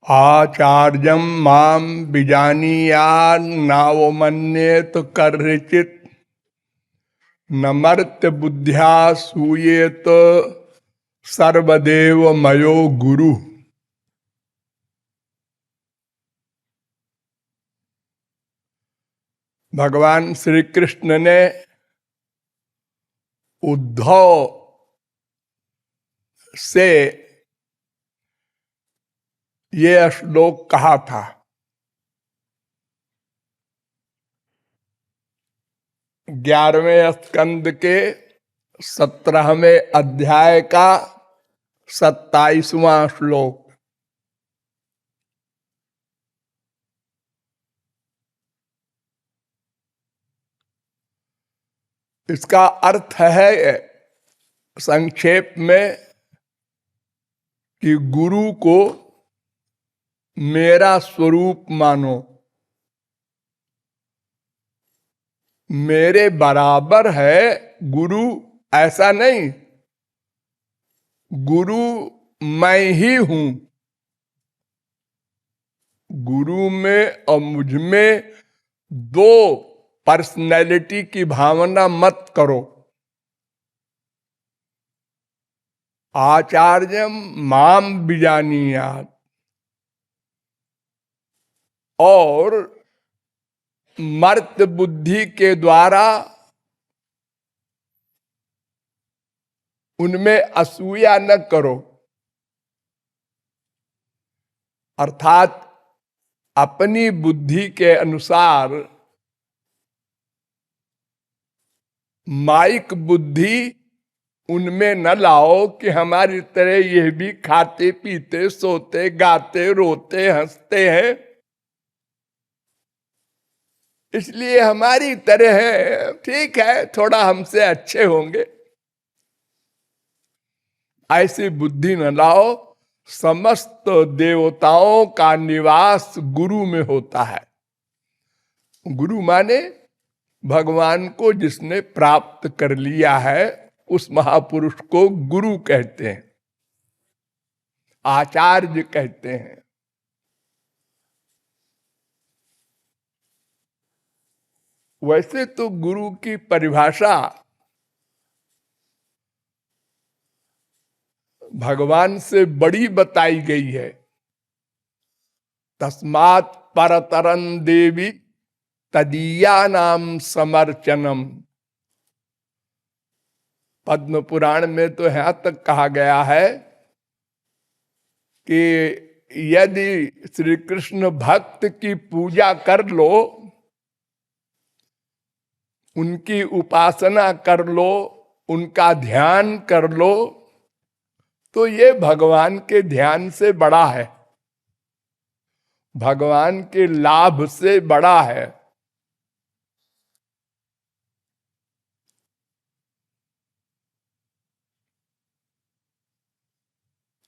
आचार्यं मां विजानीयान्नावमन्येत कर्हिचित् नमर्त्य बुद्ध्या सूयेत सर्वदेव मयो गुरु। भगवान श्री कृष्ण ने उद्धव से ये श्लोक कहा था। 11वें स्कंद के 17वें अध्याय का 27वां श्लोक। इसका अर्थ है संक्षेप में कि गुरु को मेरा स्वरूप मानो, मेरे बराबर है गुरु ऐसा नहीं, गुरु मैं ही हूं। गुरु में और मुझ में दो पर्सनैलिटी की भावना मत करो। आचार्यम माम विजानीयात्, और मर्त्य बुद्धि के द्वारा उनमें असूया न करो। अर्थात अपनी बुद्धि के अनुसार माइक बुद्धि उनमें न लाओ कि हमारी तरह ये भी खाते पीते सोते गाते रोते हंसते हैं, इसलिए हमारी तरह है, ठीक है थोड़ा हमसे अच्छे होंगे, ऐसी बुद्धि न लाओ। समस्त देवताओं का निवास गुरु में होता है। गुरु माने भगवान को जिसने प्राप्त कर लिया है उस महापुरुष को गुरु कहते हैं, आचार्य कहते हैं। वैसे तो गुरु की परिभाषा भगवान से बड़ी बताई गई है। तस्मात् परतरं देवी तदीया नाम समर्चनम। पद्म पुराण में तो यहां तक कहा गया है कि यदि श्री कृष्ण भक्त की पूजा कर लो, उनकी उपासना कर लो, उनका ध्यान कर लो, तो ये भगवान के ध्यान से बड़ा है, भगवान के लाभ से बड़ा है।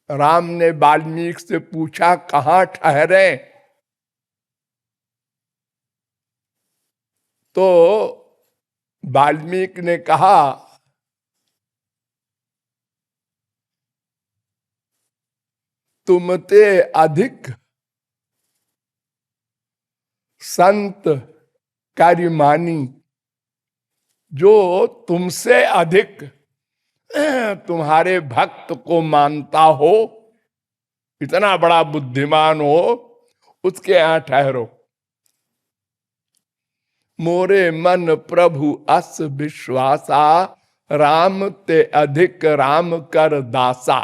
राम ने वाल्मीकि से पूछा कहां ठहरे, तो वाल्मीकि ने कहा तुमते अधिक संत कार्यमानी, जो तुमसे अधिक तुम्हारे भक्त को मानता हो, इतना बड़ा बुद्धिमान हो, उसके यहां ठहरो। मोरे मन प्रभु अस विश्वासा, राम ते अधिक राम कर दासा।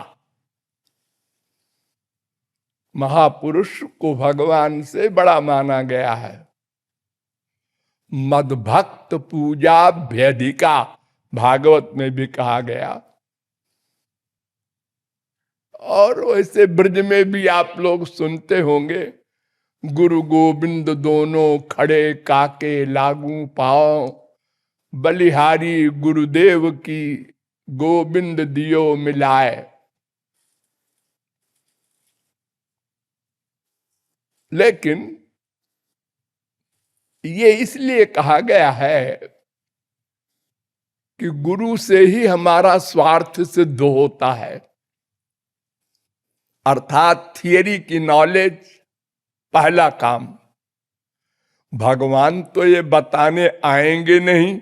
महापुरुष को भगवान से बड़ा माना गया है। मदभक्त पूजा भ्यधिका, भागवत में भी कहा गया। और वैसे ब्रज में भी आप लोग सुनते होंगे, गुरु गोविंद दोनों खड़े काके लागू पाओ, बलिहारी गुरुदेव की गोविंद दियो मिलाए। लेकिन ये इसलिए कहा गया है कि गुरु से ही हमारा स्वार्थ सिद्ध होता है। अर्थात थियरी की नॉलेज पहला काम। भगवान तो ये बताने आएंगे नहीं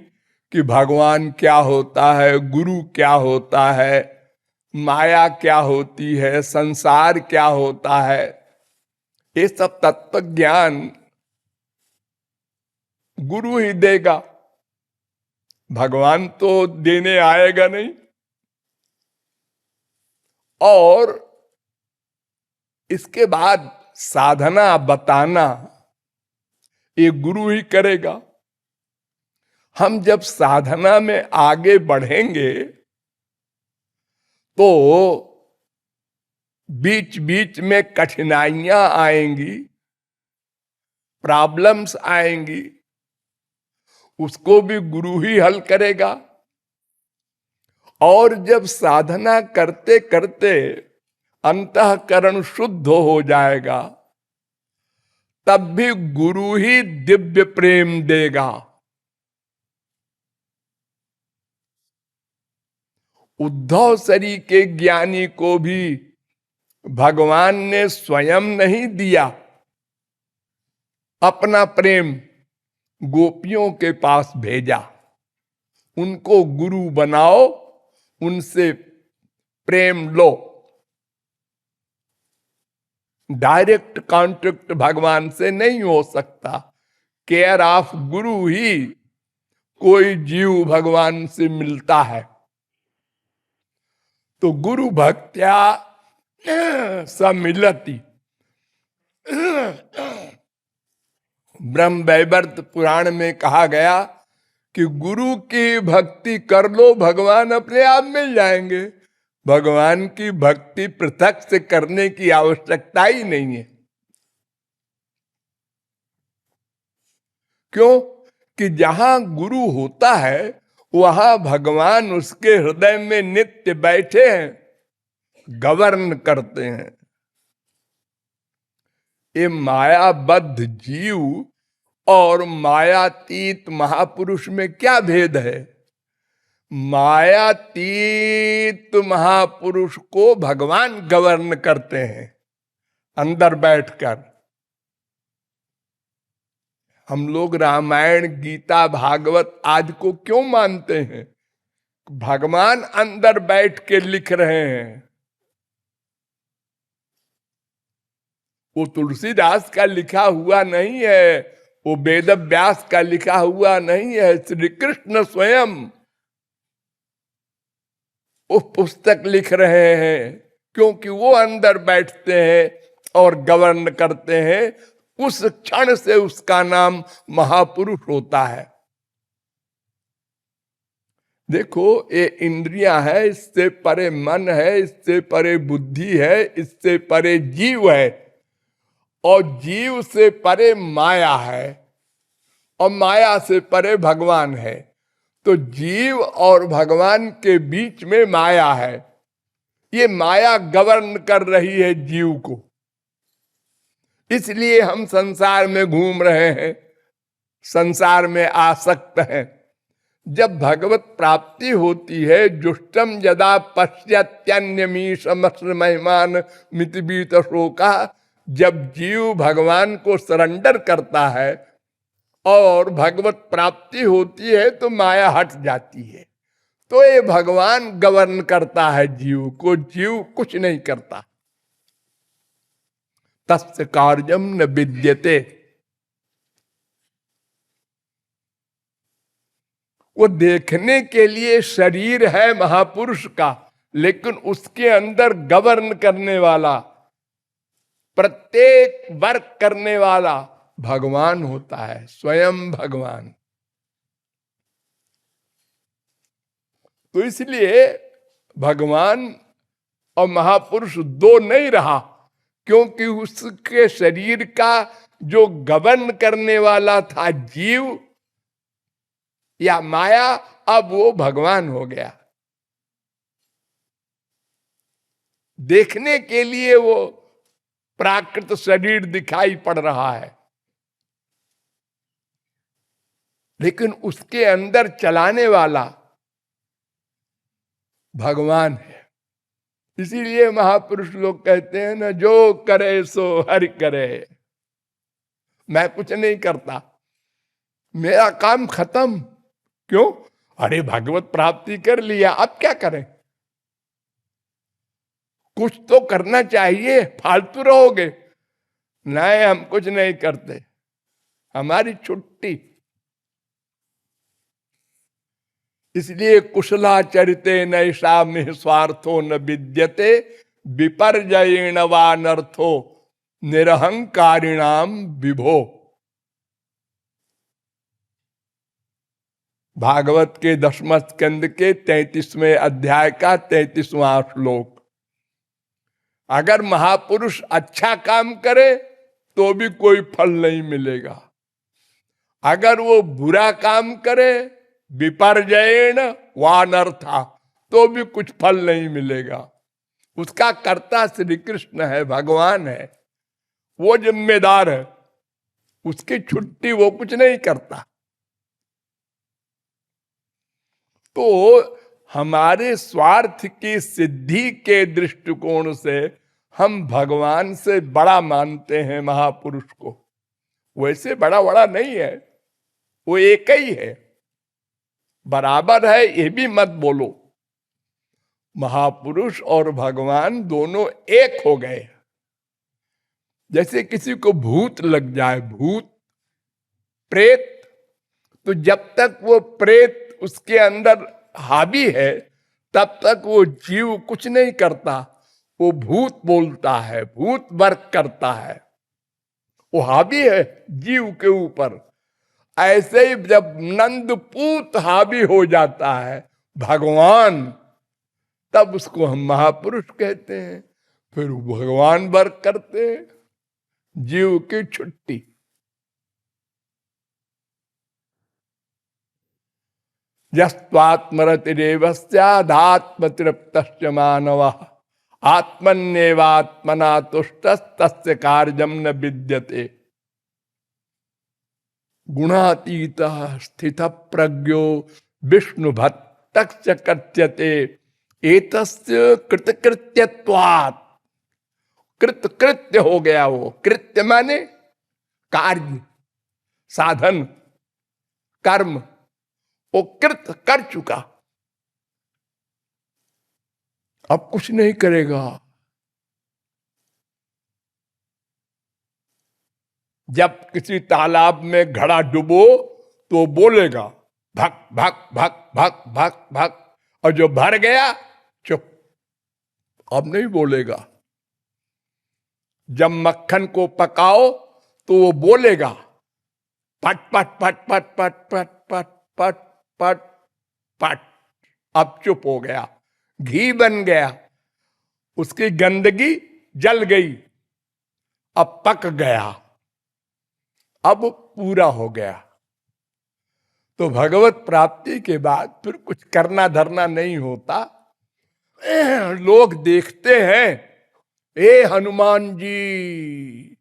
कि भगवान क्या होता है, गुरु क्या होता है, माया क्या होती है, संसार क्या होता है। ये सब तत्व ज्ञान गुरु ही देगा, भगवान तो देने आएगा नहीं। और इसके बाद साधना बताना ये गुरु ही करेगा। हम जब साधना में आगे बढ़ेंगे तो बीच बीच में कठिनाइयां आएंगी, प्रॉब्लम्स आएंगी, उसको भी गुरु ही हल करेगा। और जब साधना करते करते अंतःकरण शुद्ध हो जाएगा, तब भी गुरु ही दिव्य प्रेम देगा। उद्धव सरी के ज्ञानी को भी भगवान ने स्वयं नहीं दिया अपना प्रेम, गोपियों के पास भेजा, उनको गुरु बनाओ, उनसे प्रेम लो। डायरेक्ट कॉन्टेक्ट भगवान से नहीं हो सकता, केयर ऑफ गुरु ही कोई जीव भगवान से मिलता है। तो गुरु भक्त्या सम्मिलति। ब्रह्म वैवर्त पुराण में कहा गया कि गुरु की भक्ति कर लो, भगवान अपने आप मिल जाएंगे। भगवान की भक्ति पृथक से करने की आवश्यकता ही नहीं है। क्यों? कि जहां गुरु होता है वहां भगवान उसके हृदय में नित्य बैठे हैं, गवर्न करते हैं। ये मायाबद्ध जीव और मायातीत महापुरुष में क्या भेद है? मायातीत महापुरुष को भगवान गवर्न करते हैं अंदर बैठकर। हम लोग रामायण, गीता, भागवत आज को क्यों मानते हैं? भगवान अंदर बैठ के लिख रहे हैं। वो तुलसीदास का लिखा हुआ नहीं है, वो वेद व्यास का लिखा हुआ नहीं है, श्री कृष्ण स्वयं वो पुस्तक लिख रहे हैं, क्योंकि वो अंदर बैठते हैं और गवर्न करते हैं। उस क्षण से उसका नाम महापुरुष होता है। देखो, ये इंद्रियां है, इससे परे मन है, इससे परे बुद्धि है, इससे परे जीव है, और जीव से परे माया है, और माया से परे भगवान है। तो जीव और भगवान के बीच में माया है। ये माया गवर्न कर रही है जीव को, इसलिए हम संसार में घूम रहे हैं, संसार में आसक्त हैं। जब भगवत प्राप्ति होती है, जुष्टम यदा पश्यत्यन्यमीशमस्र महिमान मितबीत शोका, जब जीव भगवान को सरेंडर करता है और भगवत प्राप्ति होती है तो माया हट जाती है। तो ये भगवान गवर्न करता है जीव को, जीव कुछ नहीं करता। तस्य कार्यम न विद्यते। वो देखने के लिए शरीर है महापुरुष का, लेकिन उसके अंदर गवर्न करने वाला, प्रत्येक वर्क करने वाला भगवान होता है, स्वयं भगवान। तो इसलिए भगवान और महापुरुष दो नहीं रहा, क्योंकि उसके शरीर का जो गवर्न करने वाला था जीव या माया, अब वो भगवान हो गया। देखने के लिए वो प्राकृत शरीर दिखाई पड़ रहा है, लेकिन उसके अंदर चलाने वाला भगवान है। इसीलिए महापुरुष लोग कहते हैं ना, जो करे सो हरि करे। मैं कुछ नहीं करता, मेरा काम खत्म। क्यों? अरे भगवत प्राप्ति कर लिया, अब क्या करें? कुछ तो करना चाहिए, फालतू रहोगे? नहीं, हम कुछ नहीं करते, हमारी छुट्टी। इसलिए कुशलाचरिते नैषा में स्वार्थो न विद्यते, विपर्जयेण वानर्थो निरहंकारिणाम विभो। भागवत के 10वें स्कंद के 33वें अध्याय का 33वां श्लोक। अगर महापुरुष अच्छा काम करे तो भी कोई फल नहीं मिलेगा, अगर वो बुरा काम करे विपर्जयेण वानर्था तो भी कुछ फल नहीं मिलेगा। उसका कर्ता श्री कृष्ण है, भगवान है, वो जिम्मेदार है, उसकी छुट्टी वो कुछ नहीं करता। तो हमारे स्वार्थ की सिद्धि के दृष्टिकोण से हम भगवान से बड़ा मानते हैं महापुरुष को। वैसे बड़ा बड़ा नहीं है, वो एक ही है, बराबर है, ये भी मत बोलो। महापुरुष और भगवान दोनों एक हो गए। जैसे किसी को भूत लग जाए, भूत प्रेत, तो जब तक वो प्रेत उसके अंदर हावी है तब तक वो जीव कुछ नहीं करता, वो भूत बोलता है, भूत वर्क करता है, वो हावी है जीव के ऊपर। ऐसे ही जब नंदपूत हावी हो जाता है भगवान, तब उसको हम महापुरुष कहते हैं। फिर भगवान वर्क करते हैं, जीव की छुट्टी। यस्त्वात्मरतिरेव स्यादात्म तृप्तश्च मानवः आत्मन्येवात्मना तुष्टस्तस्य कार्यम न विद्यते। गुणातीतः स्थित प्रज्ञो विष्णु भट्टस्य कथ्यते एतस्य कृतकृत्यत्वात्। कृत कृत्य हो गया, वो कृत्य माने कार्य, साधन, कर्म, वो कृत कर चुका, अब कुछ नहीं करेगा। जब किसी तालाब में घड़ा डुबो तो बोलेगा भक भक भक भक भक भक, और जो भर गया चुप, अब नहीं बोलेगा। जब मक्खन को पकाओ तो वो बोलेगा पट पट पट पट पट पट पट पट पट पट, अब चुप हो गया। घी बन गया, उसकी गंदगी जल गई, अब पक गया, अब पूरा हो गया। तो भगवत प्राप्ति के बाद फिर कुछ करना धरना नहीं होता। लोग देखते हैं, ए हनुमान जी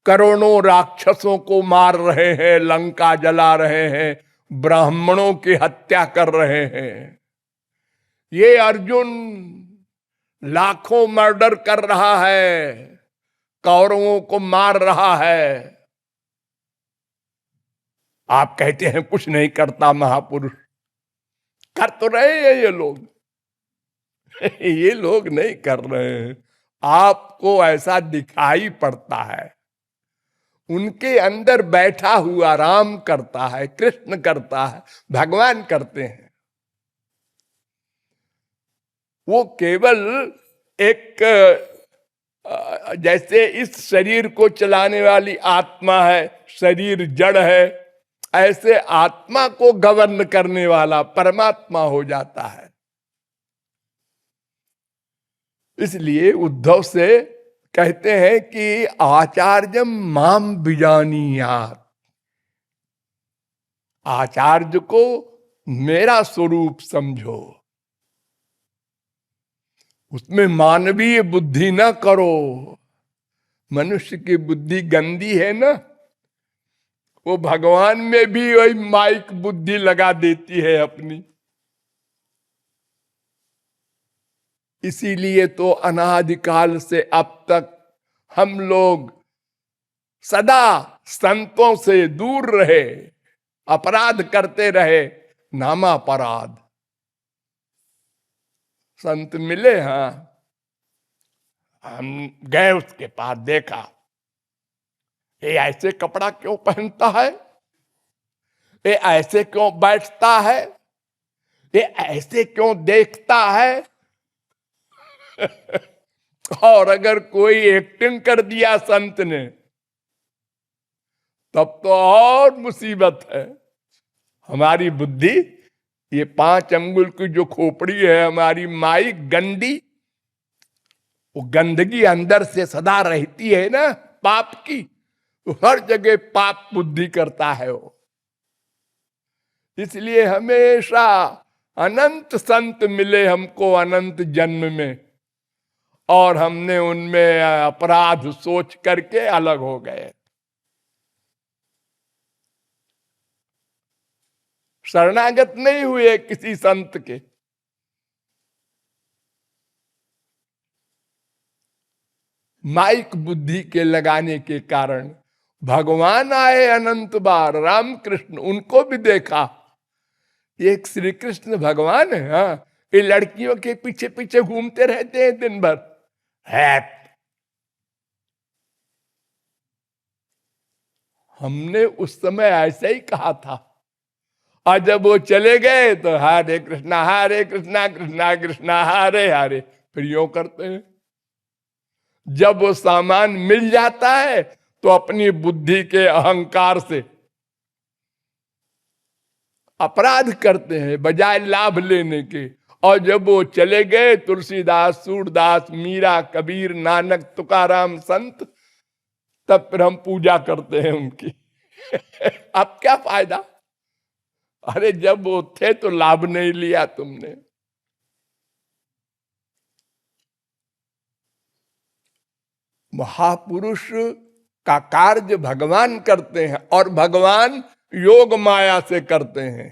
करोड़ों राक्षसों को मार रहे हैं, लंका जला रहे हैं, ब्राह्मणों की हत्या कर रहे हैं, ये अर्जुन लाखों मर्डर कर रहा है, कौरवों को मार रहा है। आप कहते हैं कुछ नहीं करता महापुरुष, कर तो रहे हैं ये लोग। ये लोग नहीं कर रहे हैं, आपको ऐसा दिखाई पड़ता है। उनके अंदर बैठा हुआ राम करता है, कृष्ण करता है, भगवान करते हैं। वो केवल एक जैसे इस शरीर को चलाने वाली आत्मा है, शरीर जड़ है, ऐसे आत्मा को गवर्न करने वाला परमात्मा हो जाता है। इसलिए उद्धव से कहते हैं कि आचार्यम माम बिजानीयात, आचार्य को मेरा स्वरूप समझो, उसमें मानवीय बुद्धि ना करो। मनुष्य की बुद्धि गंदी है ना, वो भगवान में भी वही माइक बुद्धि लगा देती है अपनी। इसीलिए तो अनादिकाल से अब तक हम लोग सदा संतों से दूर रहे, अपराध करते रहे, नामापराध। संत मिले, हाँ, हम गए उसके पास, देखा ये ऐसे कपड़ा क्यों पहनता है, ये ऐसे क्यों बैठता है, ये ऐसे क्यों देखता है। और अगर कोई एक्टिंग कर दिया संत ने, तब तो और मुसीबत है। हमारी बुद्धि, ये 5 अंगुल की जो खोपड़ी है हमारी माई गंदी, वो गंदगी अंदर से सदा रहती है ना, पाप की, तो हर जगह पाप बुद्धि करता है वो। इसलिए हमेशा अनंत संत मिले हमको अनंत जन्म में, और हमने उनमें अपराध सोच करके अलग हो गए। शरणागत नहीं हुए किसी संत के। माइक बुद्धि के लगाने के कारण भगवान आए अनंत बार, रामकृष्ण, उनको भी देखा। एक श्री कृष्ण भगवान है, हाँ, ये लड़कियों के पीछे पीछे घूमते रहते हैं दिन भर, है। हमने उस समय ऐसा ही कहा था, और जब वो चले गए तो हरे कृष्णा कृष्णा कृष्णा हरे हरे, फिर यूं करते हैं। जब वो सामान मिल जाता है तो अपनी बुद्धि के अहंकार से अपराध करते हैं बजाय लाभ लेने के। और जब वो चले गए, तुलसीदास, सूरदास, मीरा, कबीर, नानक, तुकाराम, संत, तब फिर हम पूजा करते हैं उनकी। अब क्या फायदा? अरे जब वो थे तो लाभ नहीं लिया तुमने। महापुरुष का कार्य भगवान करते हैं, और भगवान योग माया से करते हैं।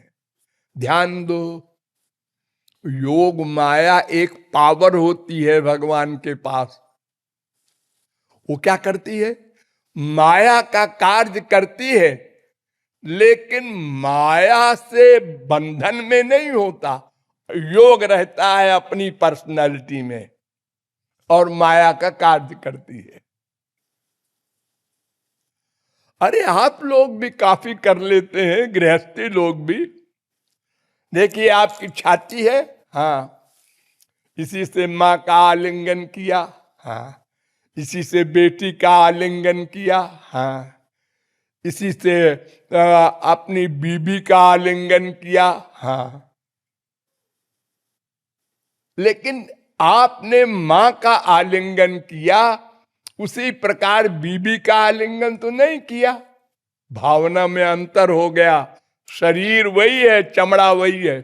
ध्यान दो, योग माया एक पावर होती है भगवान के पास। वो क्या करती है? माया का कार्य करती है, लेकिन माया से बंधन में नहीं होता। योग रहता है अपनी पर्सनालिटी में, और माया का कार्य करती है। अरे आप लोग भी काफी कर लेते हैं, गृहस्थी लोग भी। देखिए आपकी छाती है, हाँ, इसी से माँ का आलिंगन किया, हाँ, इसी से बेटी का आलिंगन किया, हाँ, इसी से अपनी बीबी का आलिंगन किया, हाँ। लेकिन आपने माँ का आलिंगन किया, उसी प्रकार बीबी का आलिंगन तो नहीं किया। भावना में अंतर हो गया, शरीर वही है, चमड़ा वही है।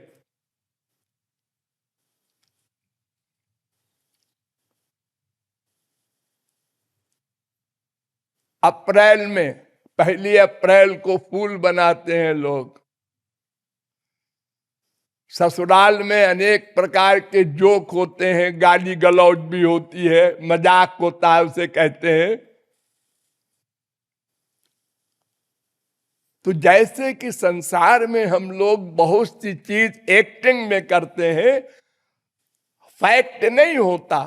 अप्रैल में, 1 अप्रैल को फूल बनाते हैं लोग। ससुराल में अनेक प्रकार के जोक होते हैं, गाली गलौज भी होती है, मजाक होता है, उसे कहते हैं। तो जैसे कि संसार में हम लोग बहुत सी चीज एक्टिंग में करते हैं, फैक्ट नहीं होता,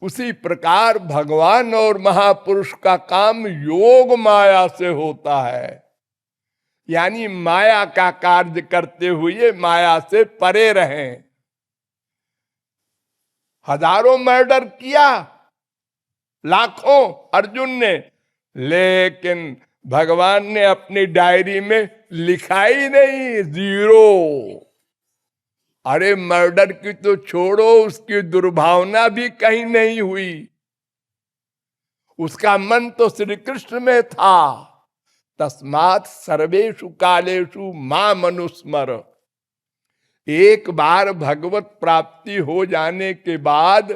उसी प्रकार भगवान और महापुरुष का काम योग माया से होता है। यानी माया का कार्य करते हुए माया से परे रहें। हजारों मर्डर किया, लाखों अर्जुन ने, लेकिन भगवान ने अपनी डायरी में लिखा ही नहीं, 0। अरे मर्डर की तो छोड़ो, उसकी दुर्भावना भी कहीं नहीं हुई। उसका मन तो श्री कृष्ण में था। तस्मात् सर्वेषु कालेषु मां मनुस्मर। एक बार भगवत प्राप्ति हो जाने के बाद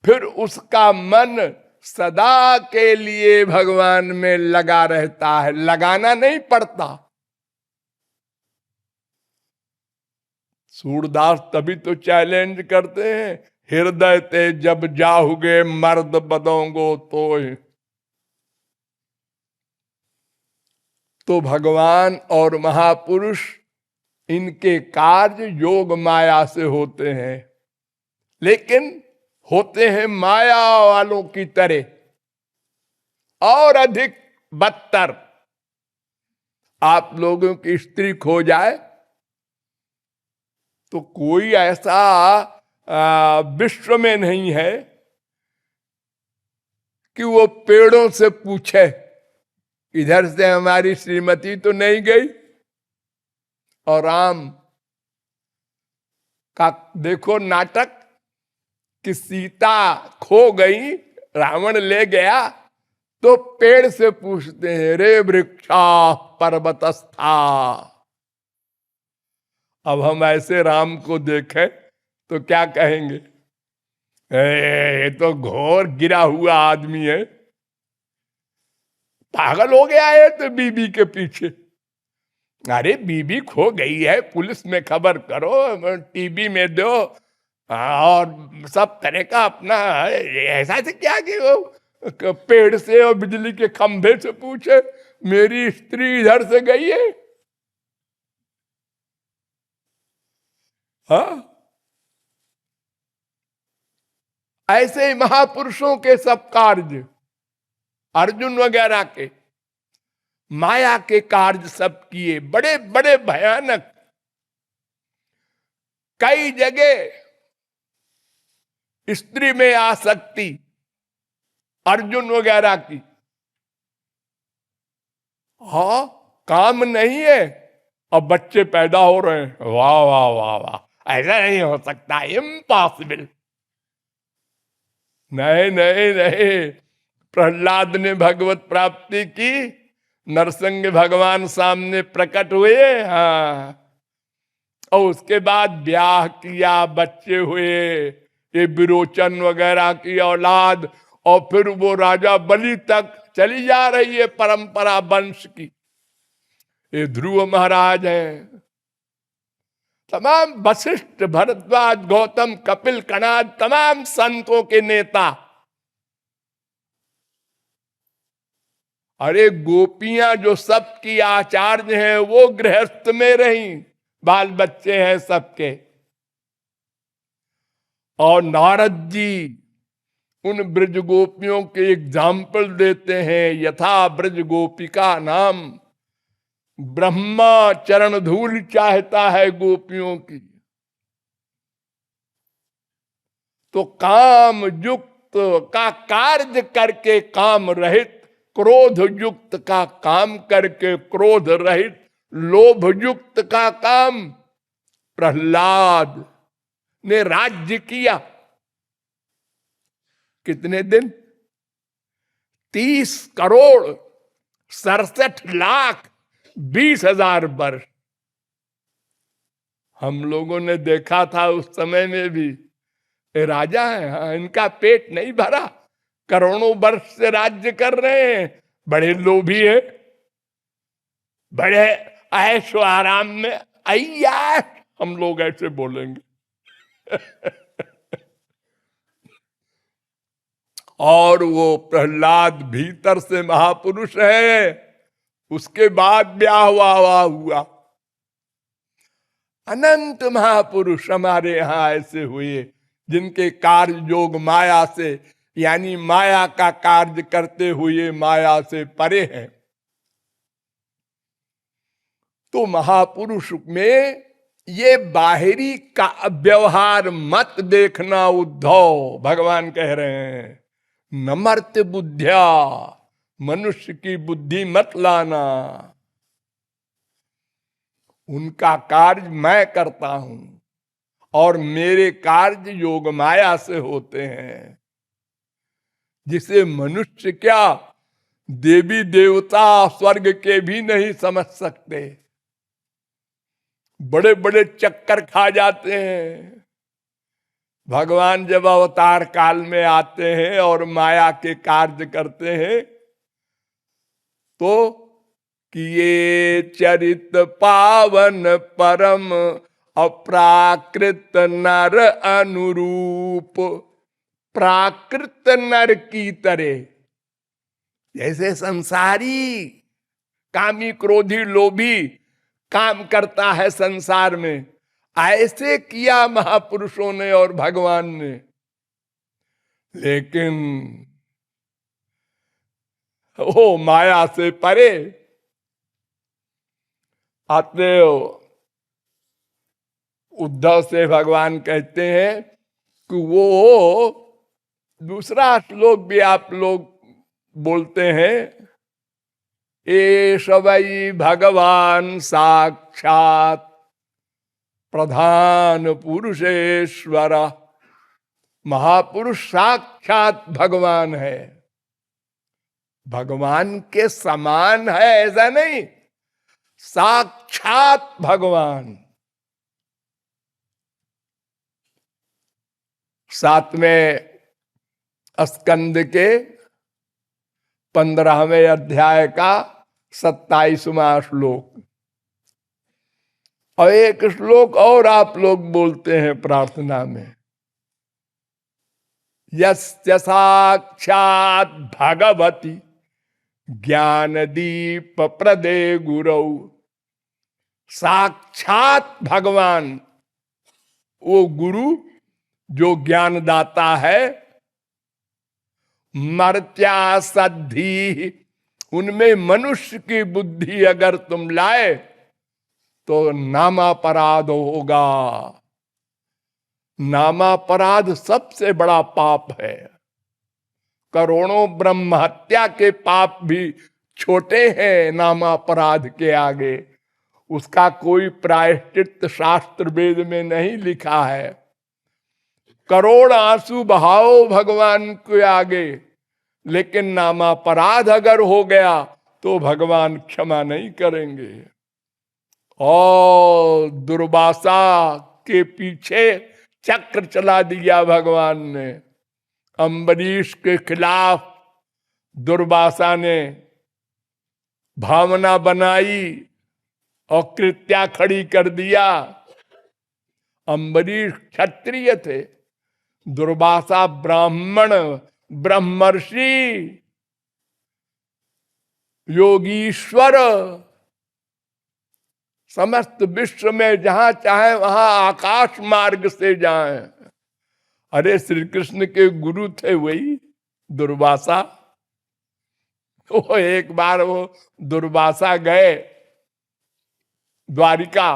फिर उसका मन सदा के लिए भगवान में लगा रहता है, लगाना नहीं पड़ता। सूरदास तभी तो चैलेंज करते हैं, हृदय ते जब जाहुगे मर्द बदोंगो तो भगवान और महापुरुष इनके कार्य योग माया से होते हैं, लेकिन होते हैं माया वालों की तरह और अधिक बदतर। आप लोगों की स्त्री खो जाए तो कोई ऐसा विश्व में नहीं है कि वो पेड़ों से पूछे इधर से हमारी श्रीमती तो नहीं गई। और राम का देखो नाटक कि सीता खो गई, रावण ले गया तो पेड़ से पूछते हैं रे वृक्षा पर्वतस्था। अब हम ऐसे राम को देखें तो क्या कहेंगे, ये तो घोर गिरा हुआ आदमी है, पागल हो गया है तो बीबी के पीछे। अरे बीबी खो गई है, पुलिस में खबर करो, टीवी में दो और सब तरह का अपना। ऐसा से क्या कि वो पेड़ से और बिजली के खंभे से पूछे मेरी स्त्री इधर से गई है। हाँ, ऐसे ही महापुरुषों के सब कार्य, अर्जुन वगैरह के माया के कार्य सब किए, बड़े बड़े भयानक। कई जगह स्त्री में आसक्ति अर्जुन वगैरह की, हाँ काम नहीं है अब बच्चे पैदा हो रहे हैं, वाह वाह वाह वाह, ऐसा नहीं हो सकता, इम्पॉसिबल। नहीं नहीं नहीं, प्रहलाद ने भगवत प्राप्ति की, नरसिंह भगवान सामने प्रकट हुए, हाँ, और उसके बाद ब्याह किया, बच्चे हुए, ये विरोचन वगैरह की औलाद, और फिर वो राजा बलि तक चली जा रही है परंपरा वंश की। ये ध्रुव महाराज हैं, तमाम वशिष्ठ भरद्वाज गौतम कपिल कणाद, तमाम संतों के नेता। अरे गोपियां जो सबकी आचार्य हैं वो गृहस्थ में रही, बाल बच्चे हैं सबके। और नारद जी उन ब्रज गोपियों के एग्जाम्पल देते हैं, यथा ब्रज गोपिका नाम, ब्रह्मा चरण धूल चाहता है गोपियों की। तो काम युक्त का कार्य करके काम रहित, क्रोध युक्त का काम करके क्रोध रहित, लोभ युक्त का काम प्रहलाद ने राज्य किया। कितने दिन? 30 करोड़ 67 लाख 20,000 वर्ष। हम लोगों ने देखा था उस समय में भी, ये राजा है, हाँ, इनका पेट नहीं भरा, करोड़ों वर्ष से राज्य कर रहे हैं, बड़े लोभी है, बड़े ऐशो आराम में, अय्या हम लोग ऐसे बोलेंगे। और वो प्रहलाद भीतर से महापुरुष है, उसके बाद ब्याह हुआ। अनंत महापुरुष हमारे यहां ऐसे हुए जिनके कार्य योग माया से, यानी माया का कार्य करते हुए माया से परे हैं। तो महापुरुष में ये बाहरी का व्यवहार मत देखना उद्धव, भगवान कह रहे हैं नमर्त बुद्धिया, मनुष्य की बुद्धि मत लाना, उनका कार्य मैं करता हूं और मेरे कार्य योग माया से होते हैं, जिसे मनुष्य क्या देवी देवता स्वर्ग के भी नहीं समझ सकते, बड़े बड़े चक्कर खा जाते हैं। भगवान जब अवतार काल में आते हैं और माया के कार्य करते हैं तो कि ये चरित पावन परम अप्राकृत नर अनुरूप, प्राकृत नर की तरह, जैसे संसारी कामी क्रोधी लोभी काम करता है संसार में, ऐसे किया महापुरुषों ने और भगवान ने। लेकिन वो माया से परे आते हो। उद्धव से भगवान कहते हैं कि वो दूसरा श्लोक भी आप लोग बोलते हैं, एष वै भगवान साक्षात प्रधान पुरुषेश्वर। महापुरुष साक्षात भगवान है, भगवान के समान है ऐसा नहीं, साक्षात भगवान। 7वें स्कंद के 15वें अध्याय का 27वां श्लोक। और एक श्लोक और आप लोग बोलते हैं प्रार्थना में, यस्य साक्षात भगवती ज्ञान दीप प्रदे गुरौ। साक्षात भगवान वो गुरु जो ज्ञान दाता है, मर्त्या सद्धि, उनमें मनुष्य की बुद्धि अगर तुम लाए तो नामापराध होगा। नामापराध सबसे बड़ा पाप है। करोड़ों ब्रह्म हत्या के पाप भी छोटे हैं नामापराध के आगे। उसका कोई प्रायश्चित शास्त्र वेद में नहीं लिखा है। करोड़ आंसू बहाओ भगवान के आगे, लेकिन नामापराध अगर हो गया तो भगवान क्षमा नहीं करेंगे। और दुर्वासा के पीछे चक्र चला दिया भगवान ने। अम्बरीश के खिलाफ दुर्वासा ने भावना बनाई और कृत्या खड़ी कर दिया। अम्बरीश क्षत्रिय थे, दुर्वासा ब्राह्मण ब्रह्मर्षि योगीश्वर। समस्त विश्व में जहां चाहे वहां आकाश मार्ग से जाएं। अरे श्री कृष्ण के गुरु थे वही दुर्वासा। वो एक बार वो दुर्वासा गए द्वारिका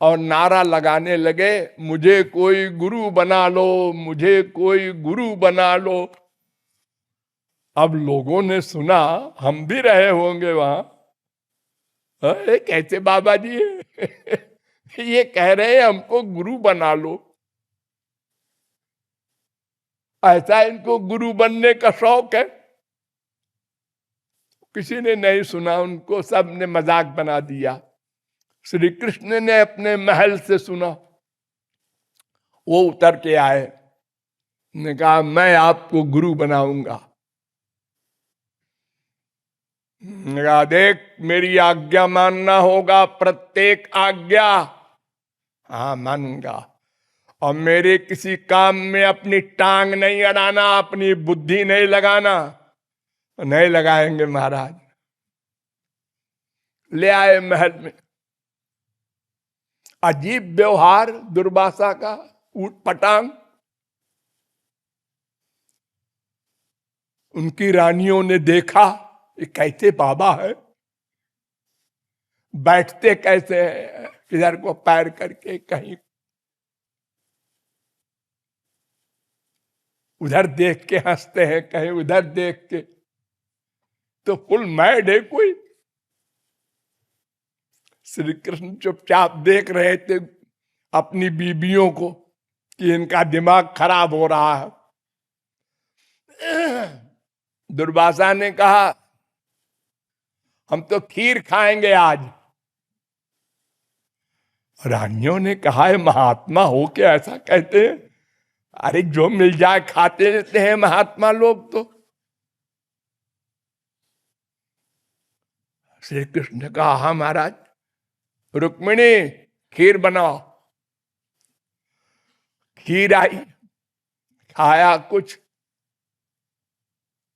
और नारा लगाने लगे, मुझे कोई गुरु बना लो, मुझे कोई गुरु बना लो। अब लोगों ने सुना, हम भी रहे होंगे वहां, कैसे बाबा जी ये कह रहे हैं हमको गुरु बना लो। ऐसा इनको गुरु बनने का शौक है। किसी ने नहीं सुना उनको, सब ने मजाक बना दिया। श्री कृष्ण ने अपने महल से सुना, वो उतर के आए, ने कहा मैं आपको गुरु बनाऊंगा। कहा देख मेरी आज्ञा मानना होगा, प्रत्येक आज्ञा। हाँ मानूंगा। और मेरे किसी काम में अपनी टांग नहीं अड़ाना, अपनी बुद्धि नहीं लगाना। नहीं लगाएंगे महाराज। ले आए महल में। अजीब व्यवहार दुर्वासा का, ऊट पटांग। उनकी रानियों ने देखा ये कैसे बाबा है, बैठते कैसे हैं, किधर को पैर करके, कहीं उधर देख के हंसते हैं, कहीं उधर देख के। तो फुल मैड है कोई। श्री कृष्ण चुपचाप देख रहे थे अपनी बीबियों को कि इनका दिमाग खराब हो रहा है। दुर्वासा ने कहा हम तो खीर खाएंगे आज। रानियों ने कहा है महात्मा हो के ऐसा कहते हैं? अरे जो मिल जाए खाते रहते हैं महात्मा लोग तो। श्री कृष्ण ने कहा हाँ महाराज। रुक्मिणी खीर बनाओ। खीर आई, खाया कुछ,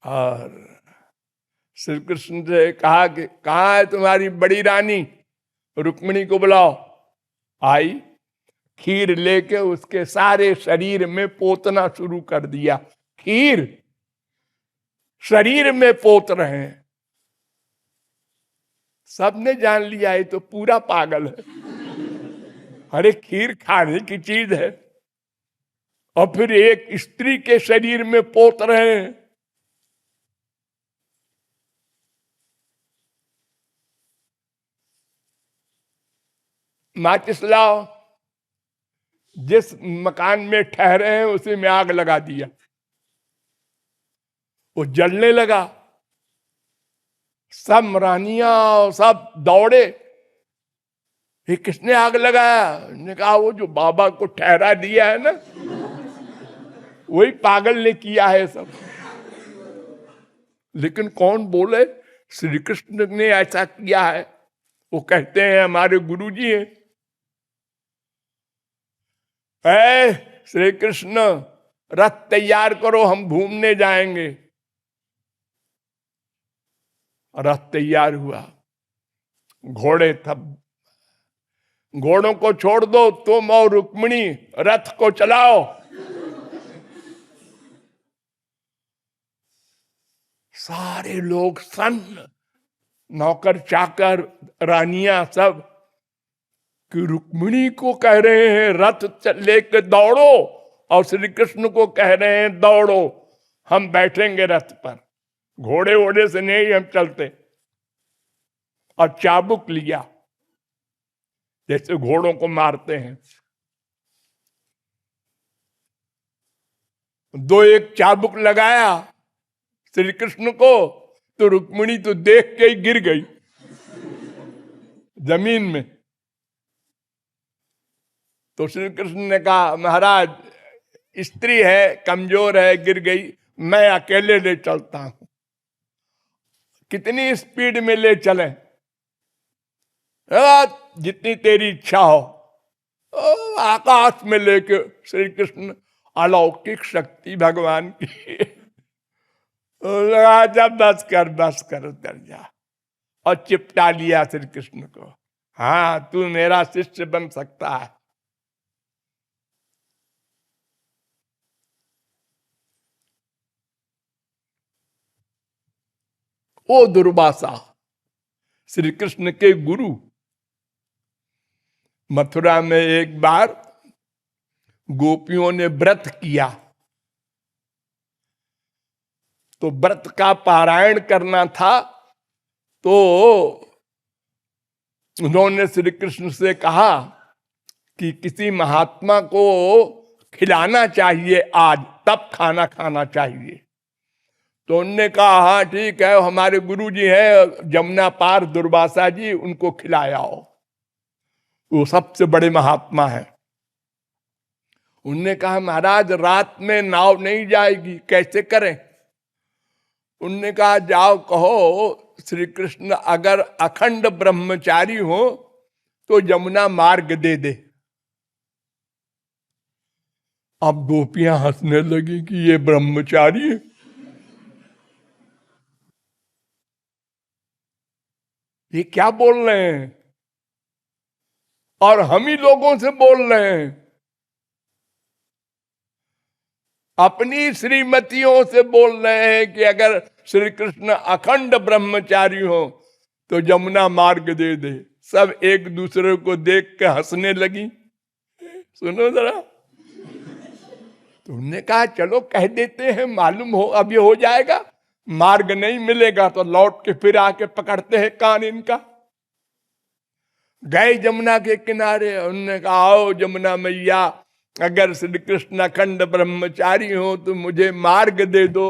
और श्री कृष्ण से कहा कि कहाँ है तुम्हारी बड़ी रानी, रुक्मिणी को बुलाओ। आई, खीर लेके उसके सारे शरीर में पोतना शुरू कर दिया। खीर शरीर में पोत रहे हैं। सबने जान लिया ये तो पूरा पागल है। अरे खीर खाने की चीज है और फिर एक स्त्री के शरीर में पोत रहे हैं। माचिस लाओ। जिस मकान में ठहरे हैं उसी में आग लगा दिया, वो जलने लगा। सब रानियां सब दौड़े, ये किसने आग लगाया? ने कहा वो जो बाबा को ठहरा दिया है ना, वही पागल ने किया है सब। लेकिन कौन बोले श्री कृष्ण ने ऐसा किया है? वो कहते हैं हमारे गुरुजी हैं। श्री कृष्ण रथ तैयार करो, हम घूमने जाएंगे। रथ तैयार हुआ, घोड़े तब, घोड़ों को छोड़ दो, तुम और रुक्मिणी रथ को चलाओ। सारे लोग सन्न, नौकर चाकर रानियां सब, कि रुक्मिणी को कह रहे हैं रथ लेकर दौड़ो, और श्री कृष्ण को कह रहे हैं दौड़ो, हम बैठेंगे रथ पर, घोड़े वोड़े से नहीं हम चलते। और चाबुक लिया, जैसे घोड़ों को मारते हैं। दो एक चाबुक लगाया श्री कृष्ण को, तो रुक्मिणी तो देख के ही गिर गई जमीन में। तो श्री कृष्ण ने कहा महाराज स्त्री है, कमजोर है, गिर गई, मैं अकेले ले चलता हूं। कितनी स्पीड में ले चले? जितनी तेरी इच्छा हो। आकाश में लेके श्री कृष्ण, अलौकिक शक्ति भगवान की। जब बस कर उतर जा, और चिपटा लिया श्री कृष्ण को। हाँ तू मेरा शिष्य बन सकता है। ओ दुर्वासा, श्री कृष्ण के गुरु, मथुरा में एक बार गोपियों ने व्रत किया, तो व्रत का पारायण करना था। तो उन्होंने श्री कृष्ण से कहा कि किसी महात्मा को खिलाना चाहिए आज, तब खाना खाना चाहिए। तो उनने कहा हाँ ठीक है, हमारे गुरु जी हैं जमुना पार दुर्वासा जी, उनको खिलाओ, वो सबसे बड़े महात्मा हैं। उनने कहा महाराज रात में नाव नहीं जाएगी, कैसे करें? उनने कहा जाओ कहो श्री कृष्ण अगर अखंड ब्रह्मचारी हो तो यमुना मार्ग दे दे। अब गोपियां हंसने लगी कि ये ब्रह्मचारी है, ये क्या बोल रहे हैं, और हम ही लोगों से बोल रहे हैं। अपनी श्रीमतियों से बोल रहे हैं कि अगर श्री कृष्ण अखंड ब्रह्मचारी हो तो यमुना मार्ग दे दे। सब एक दूसरे को देख के हंसने लगी। सुनो जरा, तुमने कहा चलो कह देते हैं, मालूम हो अब ये हो जाएगा, मार्ग नहीं मिलेगा तो लौट के फिर आके पकड़ते हैं कान इनका। गए यमुना के किनारे, उन्होंने कहा आओ यमुना मैया, अगर श्री कृष्ण अखंड ब्रह्मचारी हो तो मुझे मार्ग दे दो।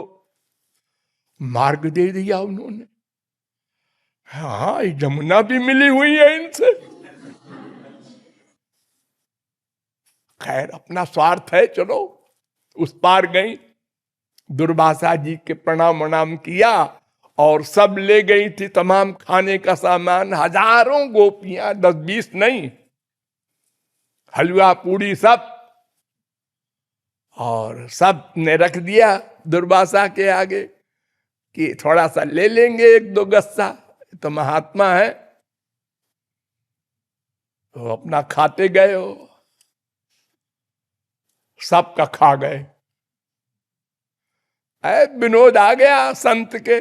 मार्ग दे दिया उन्होंने। हाँ यमुना भी मिली हुई है इनसे। खैर अपना स्वार्थ है, चलो उस पार गई, दुर्वासा जी के प्रणाम वणाम किया, और सब ले गई थी तमाम खाने का सामान। हजारों गोपियां, 10-20 नहीं, हलवा पूड़ी सब, और सब ने रख दिया दुर्वासा के आगे कि थोड़ा सा ले लेंगे, एक दो गस्सा, तो महात्मा है। तो अपना खाते गए हो, सबका खा गए। विनोद आ गया संत के,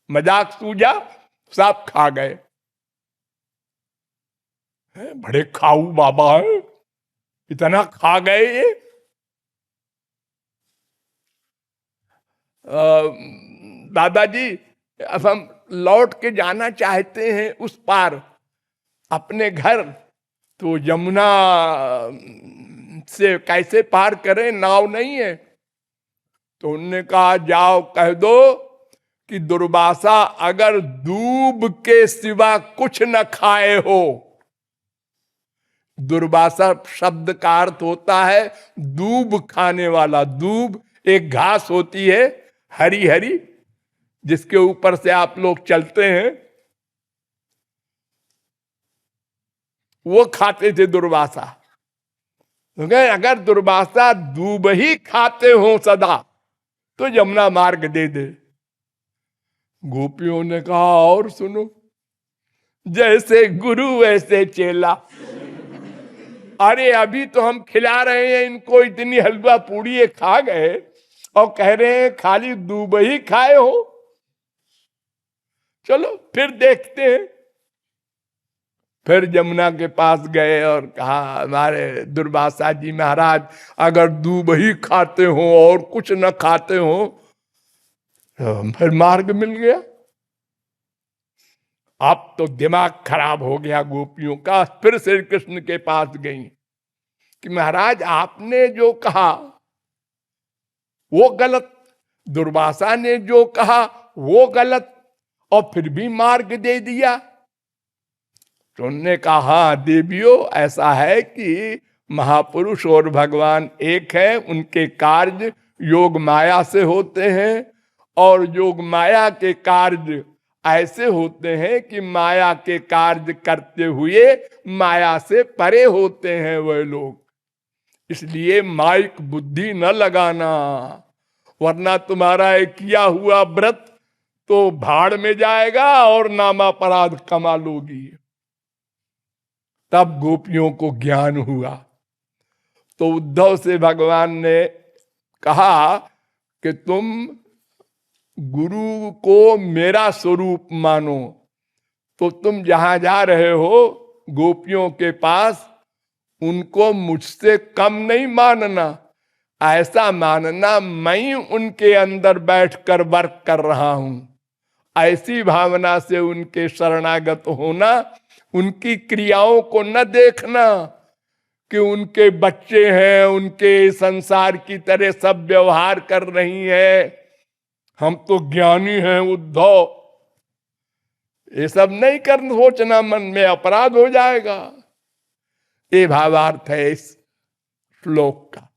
मजाक सूझा, सब खा गए। बड़े खाऊ बाबा है, इतना खा गए ये। दादाजी अब हम लौट के जाना चाहते हैं उस पार अपने घर, तो यमुना से कैसे पार करें, नाव नहीं है। तो उन्होंने कहा जाओ कह दो कि दुर्वासा अगर दूब के सिवा कुछ न खाए हो। दुर्वासा शब्द का अर्थ होता है दूब खाने वाला। दूब एक घास होती है हरी हरी, जिसके ऊपर से आप लोग चलते हैं, वो खाते थे दुर्वासा। अगर दुर्वासा दूब ही खाते हो सदा तो यमुना मार्ग दे दे। गोपियों ने कहा और सुनो, जैसे गुरु वैसे चेला। अरे अभी तो हम खिला रहे हैं इनको, इतनी हलवा पूड़ी ये खा गए और कह रहे हैं खाली दूब ही खाए हो। चलो फिर देखते हैं। फिर यमुना के पास गए और कहा हमारे दुर्वासा जी महाराज अगर दूब ही खाते हो और कुछ न खाते हो, तो फिर मार्ग मिल गया। अब तो दिमाग खराब हो गया गोपियों का। फिर श्री कृष्ण के पास गई कि महाराज आपने जो कहा वो गलत, दुर्वासा ने जो कहा वो गलत, और फिर भी मार्ग दे दिया। तो उन्होंने कहा हाँ देवियों, ऐसा है कि महापुरुष और भगवान एक है, उनके कार्य योग माया से होते हैं, और योग माया के कार्य ऐसे होते हैं कि माया के कार्य करते हुए माया से परे होते हैं वह लोग। इसलिए माइक बुद्धि न लगाना, वरना तुम्हारा एक किया हुआ व्रत तो भाड़ में जाएगा और नामापराध कमा लोगी। तब गोपियों को ज्ञान हुआ। तो उद्धव से भगवान ने कहा कि तुम गुरु को मेरा स्वरूप मानो। तो तुम जहां जा रहे हो गोपियों के पास, उनको मुझसे कम नहीं मानना, ऐसा मानना मैं उनके अंदर बैठकर वर्क कर रहा हूं। ऐसी भावना से उनके शरणागत होना, उनकी क्रियाओं को न देखना कि उनके बच्चे हैं, उनके संसार की तरह सब व्यवहार कर रही है, हम तो ज्ञानी हैं उद्धव। ये सब नहीं कर सोचना, मन में अपराध हो जाएगा। ये भावार्थ है इस श्लोक का।